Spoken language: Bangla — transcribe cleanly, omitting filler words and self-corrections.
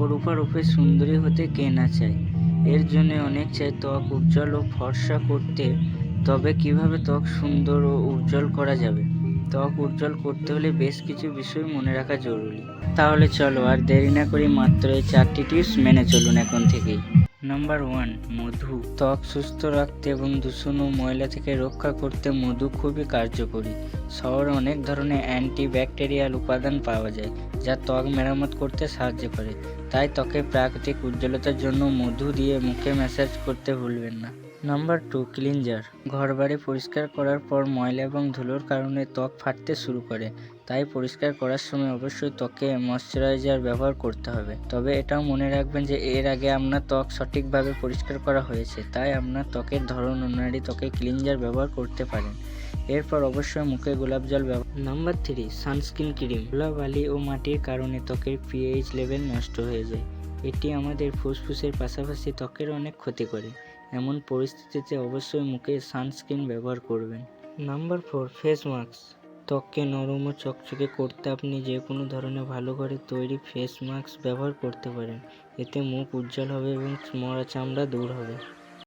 অপরূপা রূপে সুন্দরী হতে কে না চায়। এর জন্য অনেক চায় ত্বক উজ্জ্বল ও ফর্সা করতে। তবে কিভাবে ত্বক সুন্দর ও উজ্জ্বল করা যাবে? ত্বক উজ্জ্বল করতে হলে বেশ কিছু বিষয় মনে রাখা জরুরি। তাহলে চলো আর দেরি না করি মাত্র এই 4টি টিপস মেনে চলুন এখন থেকেই। নাম্বার 1, মধু। ত্বক সুস্থ রাখতে এবং দূষণ ও ময়লা থেকে রক্ষা করতে মধু খুবই কার্যকরী। শহরে অনেক ধরনের অ্যান্টিব্যাকটেরিয়াল উপাদান পাওয়া যায়, যা ত্বক মেরামত করতে সাহায্য করে। তাই ত্বকের প্রাকৃতিক উজ্জ্বলতার জন্য মধু দিয়ে মুখে ম্যাসাজ করতে ভুলবেন না। Number 2, cleanser. ঘরবাড়ি পরিষ্কার করার পর ময়লা এবং ধুলোর কারণে ত্বক ফাটতে শুরু করে। তাই পরিষ্কার করার সময় অবশ্যই ত্বকে ময়শ্চারাইজার ব্যবহার করতে হবে। তবে এটাও মনে রাখবেন যে এর আগে আপনার ত্বক সঠিকভাবে পরিষ্কার করা হয়েছে। তাই আপনার ত্বকের ধরন অনুযায়ী ত্বকে ক্লিনজার ব্যবহার করতে পারেন। এরপর অবশ্যই মুখে গোলাপ জল ব্যবহার। Number 3, sunscreen cream. ধুলাবালি ও মাটির কারণে ত্বকের পিএইচ লেভেল নষ্ট হয়ে যায়। এটি আমাদের ফুসফুসের পাশাপাশি ত্বকের অনেক ক্ষতি করে। এমন পরিস্থিতিতে অবশ্যই মুখে সানস্ক্রিন ব্যবহার করবেন। Number 4, face mask. ত্বককে নরম ও চকচকে করতে আপনি যে কোনো ধরনের ভালো করে তৈরি ফেস মাস্ক ব্যবহার করতে পারেন। এতে মুখ উজ্জ্বল হবে এবং মরা চামড়া দূর হবে।